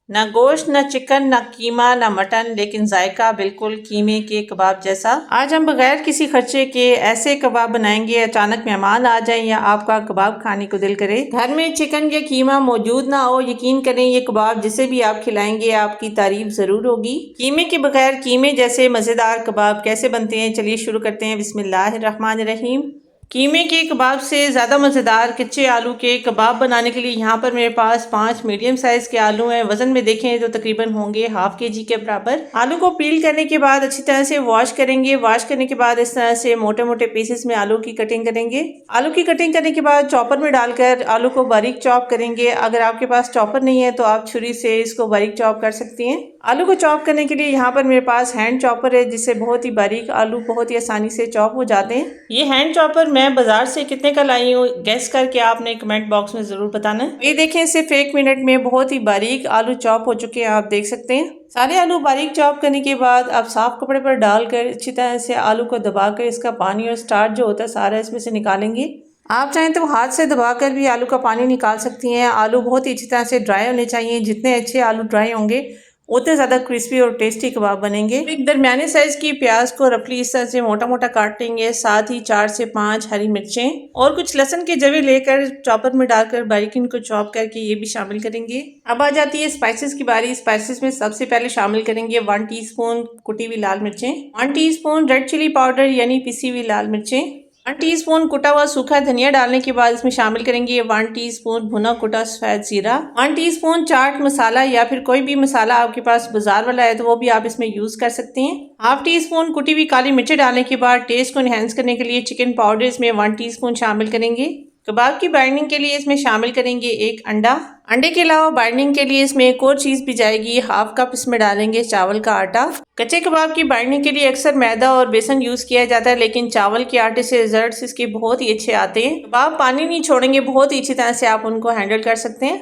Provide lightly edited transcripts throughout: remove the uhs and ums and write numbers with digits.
ना गोश्त, ना चिकन, ना कीमा, ना मटन, लेकिन जायका बिल्कुल कीमे के कबाब जैसा। आज हम बगैर किसी खर्चे के ऐसे कबाब बनाएंगे, अचानक मेहमान आ जाएं या आपका कबाब खाने को दिल करे। घर में चिकन या कीमा मौजूद ना हो, यकीन करें ये कबाब जिसे भी आप खिलाएंगे आपकी तारीफ जरूर होगी। कीमे के बगैर कीमे जैसे मजेदार कबाब कैसे बनते हैं, चलिए शुरू करते हैं। बिस्मिल्लाहिर्रहमानिर्रहीम। कीमे के कबाब से ज़्यादा मज़ेदार कच्चे आलू के कबाब बनाने के लिए यहाँ पर मेरे पास 5 मीडियम साइज़ के आलू हैं। वज़न में देखें तो तकरीबन होंगे हाफ के जी के बराबर। आलू को पील करने के बाद अच्छी तरह से वॉश करेंगे। वॉश करने के बाद इस तरह से मोटे मोटे पीसेस में आलू की कटिंग करेंगे। आलू की कटिंग करने के बाद चॉपर में डालकर आलू को बारीक चॉप करेंगे। अगर आपके पास चॉपर नहीं है तो आप छुरी से इसको बारीक चॉप कर सकती हैं। आलू को चॉप करने के लिए यहाँ पर मेरे पास हैंड चॉपर है, जिससे बहुत ही बारीक आलू बहुत ही आसानी से चॉप हो जाते हैं। ये हैंड चॉपर मैं बाजार से कितने का लाई हूँ गेस करके आपने कमेंट बॉक्स में जरूर बताना है। ये देखें, सिर्फ 1 मिनट में बहुत ही बारीक आलू चॉप हो चुके हैं, आप देख सकते हैं। सारे आलू बारीक चॉप करने के बाद आप साफ कपड़े पर डालकर अच्छी तरह से आलू को दबाकर इसका पानी और स्टार्च जो होता है सारा इसमें से निकालेंगे। आप चाहें तो हाथ से दबाकर भी आलू का पानी निकाल सकती हैं। आलू बहुत ही अच्छी तरह से ड्राई होने चाहिए। जितने अच्छे आलू ड्राई होंगे उतने ज़्यादा क्रिस्पी और टेस्टी कबाब बनेंगे। एक दरमियाने साइज़ की प्याज को रफली इस तरह से मोटा मोटा काट लेंगे। साथ ही 4 से 5 हरी मिर्चें और कुछ लहसुन के जवे लेकर चॉपर में डालकर बारीक इनको चॉप करके ये भी शामिल करेंगे। अब आ जाती है स्पाइसेस की बारी। स्पाइसेस में सबसे पहले शामिल करेंगे 1 टीस्पून कुटी हुई लाल मिर्चें, 1 टीस्पून रेड चिली पाउडर यानी पिसी हुई लाल मिर्चें, 1 टीस्पून कुटा हुआ सूखा धनिया डालने के बाद इसमें शामिल करेंगे 1 टीस्पून भुना कुटा सफेद जीरा, 1 टीस्पून चाट मसाला या फिर कोई भी मसाला आपके पास बाजार वाला है तो वो भी आप इसमें यूज कर सकते हैं। हाफ टीस्पून कुटी हुई काली मिर्च डालने के बाद टेस्ट को एनहेंस करने के लिए चिकन पाउडर इसमें 1 टीस्पून शामिल करेंगे। कबाब की बाइंडिंग के लिए इसमें शामिल करेंगे 1 अंडा। अंडे के अलावा बाइंडिंग के लिए इसमें एक और चीज भी जाएगी, हाफ कप इसमें डालेंगे चावल का आटा। कच्चे कबाब की बाइंडिंग के लिए अक्सर मैदा और बेसन यूज किया जाता है, लेकिन चावल के आटे से रिजल्ट्स इसके बहुत ही अच्छे आते हैं। कबाब पानी नहीं छोड़ेंगे, बहुत ही अच्छी तरह से आप उनको हैंडल कर सकते हैं।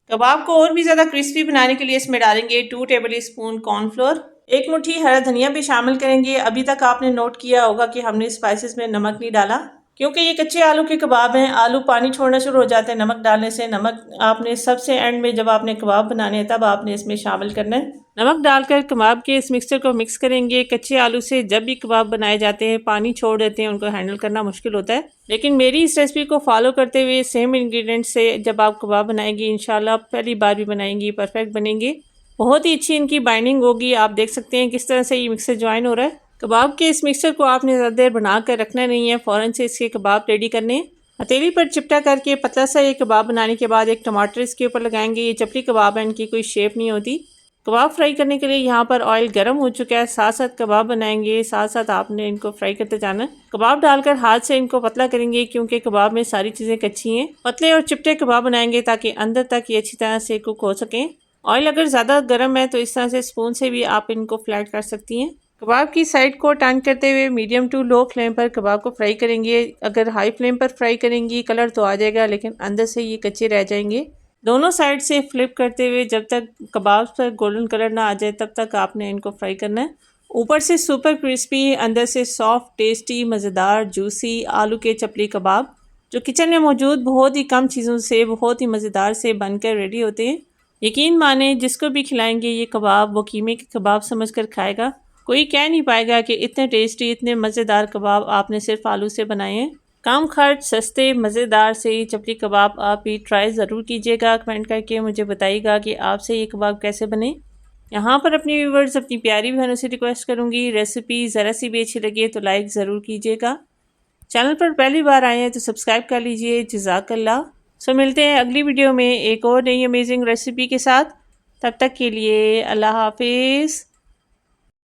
कबाब को और भी ज्यादा क्रिस्पी बनाने के लिए इसमें डालेंगे 2 टेबल स्पून कॉर्नफ्लोर, 1 मुट्ठी हरा धनिया भी शामिल करेंगे। अभी तक आपने नोट किया होगा कि हमने स्पाइसेस में नमक नहीं डाला, क्योंकि ये कच्चे आलू के कबाब हैं। आलू पानी छोड़ना शुरू हो जाते हैं नमक डालने से। नमक आपने सबसे एंड में जब आपने कबाब बनाने हैं तब आपने इसमें शामिल करना है। नमक डालकर कबाब के इस मिक्सचर को मिक्स करेंगे। कच्चे आलू से जब भी कबाब बनाए जाते हैं पानी छोड़ देते हैं, उनको हैंडल करना मुश्किल होता है, लेकिन मेरी इस रेसिपी को फॉलो करते हुए सेम इंग्रेडिएंट से जब आप कबाब बनाएंगी इंशाल्लाह पहली बार भी बनाएंगी परफेक्ट बनेंगे। बहुत ही अच्छी इनकी बाइंडिंग होगी। आप देख सकते हैं किस तरह से ये मिक्सर ज्वाइन हो रहा है। कबाब के इस मिक्सचर को आपने ज़्यादा देर बना कर रखना नहीं है, फ़ौरन से इसके कबाब रेडी करने। हथेली पर चिपटा करके पतला सा ये कबाब बनाने के बाद एक टमाटर इसके ऊपर लगाएंगे। ये चपली कबाब है, इनकी कोई शेप नहीं होती। कबाब फ्राई करने के लिए यहाँ पर ऑयल गर्म हो चुका है। साथ साथ कबाब बनाएंगे, साथ साथ आपने इनको फ्राई करते जाना है। कबाब डालकर हाथ से इनको पतला करेंगे, क्योंकि कबाब में सारी चीज़ें कच्ची हैं। पतले और चिपटे कबाब बनाएंगे ताकि अंदर तक ये अच्छी तरह से कुक हो सकें। ऑयल अगर ज़्यादा गर्म है तो इस तरह से स्पून से भी आप इनको फ्लैट कर सकती हैं। कबाब की साइड को टर्न करते हुए मीडियम टू लो फ्लेम पर कबाब को फ्राई करेंगे। अगर हाई फ्लेम पर फ्राई करेंगी कलर तो आ जाएगा, लेकिन अंदर से ये कच्चे रह जाएंगे। दोनों साइड से फ्लिप करते हुए जब तक कबाब पर गोल्डन कलर ना आ जाए तब तक आपने इनको फ्राई करना है। ऊपर से सुपर क्रिस्पी, अंदर से सॉफ्ट, टेस्टी, मज़ेदार, जूसी आलू के चपली कबाब जो किचन में मौजूद बहुत ही कम चीज़ों से बहुत ही मज़ेदार से बनकर रेडी होते हैं। यकीन माने जिसको भी खिलाएंगे ये कबाब वो कीमे के कबाब समझकर खाएगा। कोई कह नहीं पाएगा कि इतने टेस्टी इतने मज़ेदार कबाब आपने सिर्फ आलू से बनाए हैं। कम खर्च, सस्ते, मज़ेदार से ये चपली कबाब आप भी ट्राई ज़रूर कीजिएगा। कमेंट करके मुझे बताइएगा कि आपसे ये कबाब कैसे बने। यहाँ पर अपनी व्यूवर्स, अपनी प्यारी बहनों से रिक्वेस्ट करूँगी, रेसिपी ज़रा सी भी अच्छी लगी तो लाइक ज़रूर कीजिएगा। चैनल पर पहली बार आए हैं तो सब्सक्राइब कर लीजिए। जज़ाकल्लाह। सो मिलते हैं अगली वीडियो में एक और नई अमेजिंग रेसिपी के साथ। तब तक के लिए अल्लाह हाफिज़।